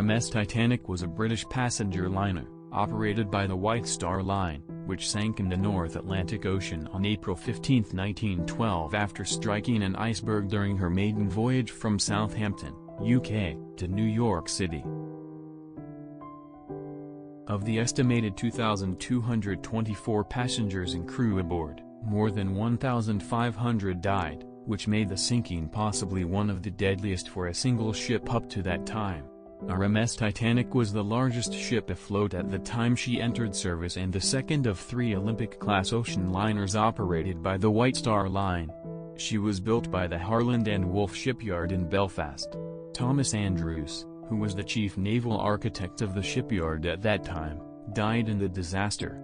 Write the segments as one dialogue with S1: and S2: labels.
S1: RMS Titanic was a British passenger liner, operated by the White Star Line, which sank in the North Atlantic Ocean on April 15, 1912 after striking an iceberg during her maiden voyage from Southampton, UK, to New York City. Of the estimated 2,224 passengers and crew aboard, more than 1,500 died, which made the sinking possibly one of the deadliest for a single ship up to that time. RMS Titanic was the largest ship afloat at the time she entered service and the second of 3 Olympic-class ocean liners operated by the White Star Line. She was built by the Harland and Wolff shipyard in Belfast. Thomas Andrews, who was the chief naval architect of the shipyard at that time, died in the disaster.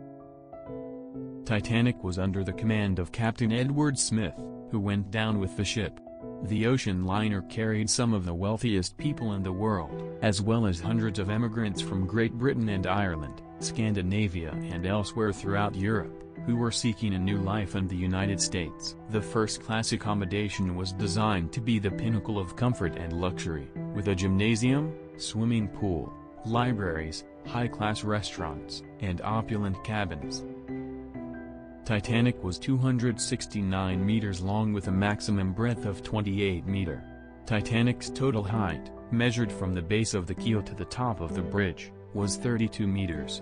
S1: Titanic was under the command of Captain Edward Smith, who went down with the ship. The ocean liner carried some of the wealthiest people in the world, as well as hundreds of emigrants from Great Britain and Ireland, Scandinavia and elsewhere throughout Europe, who were seeking a new life in the United States. The first-class accommodation was designed to be the pinnacle of comfort and luxury, with a gymnasium, swimming pool, libraries, high-class restaurants, and opulent cabins. Titanic was 269 meters long with a maximum breadth of 28 meters. Titanic's total height, measured from the base of the keel to the top of the bridge, was 32 meters.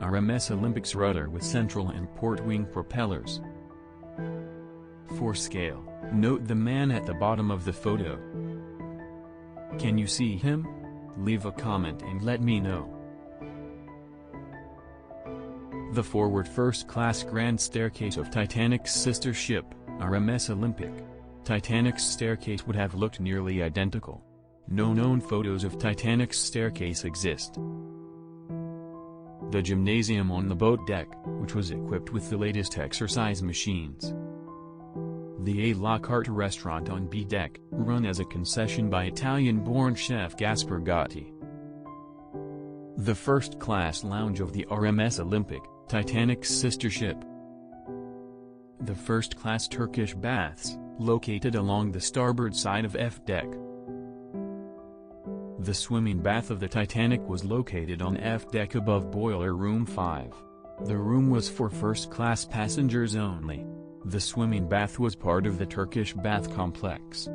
S1: RMS Olympic's rudder with central and port wing propellers. For scale, note the man at the bottom of the photo. Can you see him? Leave a comment and let me know. The forward first-class grand staircase of Titanic's sister ship, RMS Olympic. Titanic's staircase would have looked nearly identical. No known photos of Titanic's staircase exist. The gymnasium on the boat deck, which was equipped with the latest exercise machines. The A La Carte restaurant on B deck, run as a concession by Italian-born chef Gaspar Gatti. The first-class lounge of the RMS Olympic, Titanic's sister ship. The first-class Turkish Baths, located along the starboard side of F deck. The swimming bath of the Titanic was located on F deck above Boiler Room 5. The room was for first-class passengers only. The swimming bath was part of the Turkish Bath complex.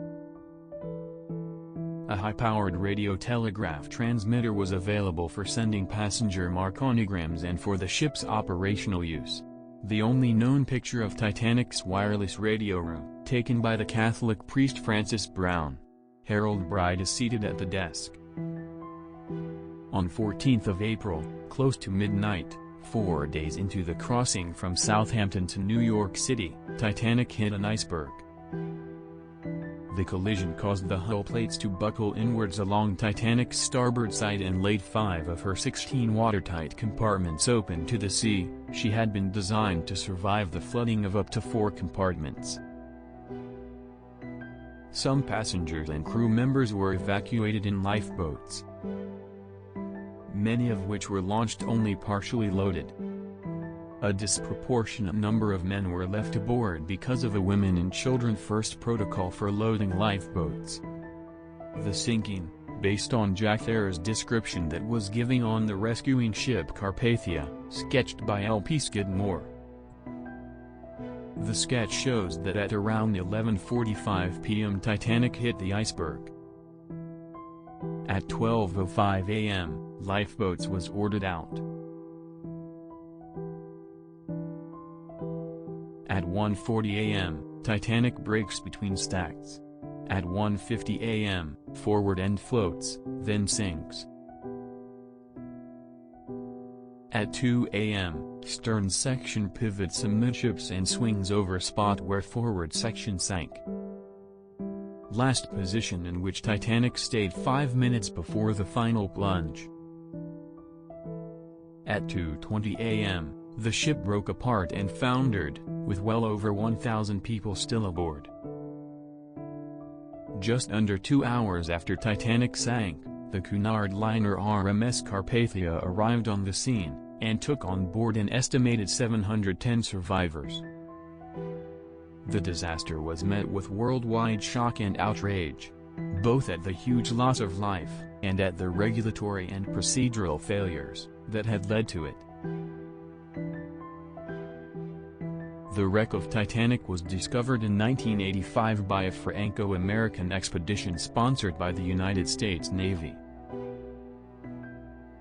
S1: A high-powered radio telegraph transmitter was available for sending passenger marconigrams and for the ship's operational use. The only known picture of Titanic's wireless radio room, taken by the Catholic priest Francis Brown. Harold Bride is seated at the desk. On 14th of April, close to midnight, 4 days into the crossing from Southampton to New York City, Titanic hit an iceberg. The collision caused the hull plates to buckle inwards along Titanic's starboard side and laid 5 of her 16 watertight compartments open to the sea. She had been designed to survive the flooding of up to 4 compartments. Some passengers and crew members were evacuated in lifeboats, many of which were launched only partially loaded. A disproportionate number of men were left aboard because of a women and children first protocol for loading lifeboats. The sinking, based on Jack Thrayer's description that was given on the rescuing ship Carpathia, sketched by L.P. Skidmore. The sketch shows that at around 11:45 p.m. Titanic hit the iceberg. At 12:05 a.m., lifeboats was ordered out. At 1:40 a.m., Titanic breaks between stacks. At 1:50 a.m., forward end floats, then sinks. At 2 a.m., stern section pivots amidships and swings over spot where forward section sank. Last position in which Titanic stayed 5 minutes before the final plunge. At 2:20 a.m., the ship broke apart and foundered, with well over 1,000 people still aboard. Just under 2 hours after Titanic sank, the Cunard liner RMS Carpathia arrived on the scene, and took on board an estimated 710 survivors. The disaster was met with worldwide shock and outrage. both at the huge loss of life, and at the regulatory and procedural failures that had led to it. The wreck of Titanic was discovered in 1985 by a Franco-American expedition sponsored by the United States Navy.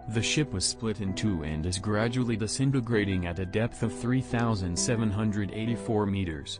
S1: The ship was split in two and is gradually disintegrating at a depth of 3,784 meters.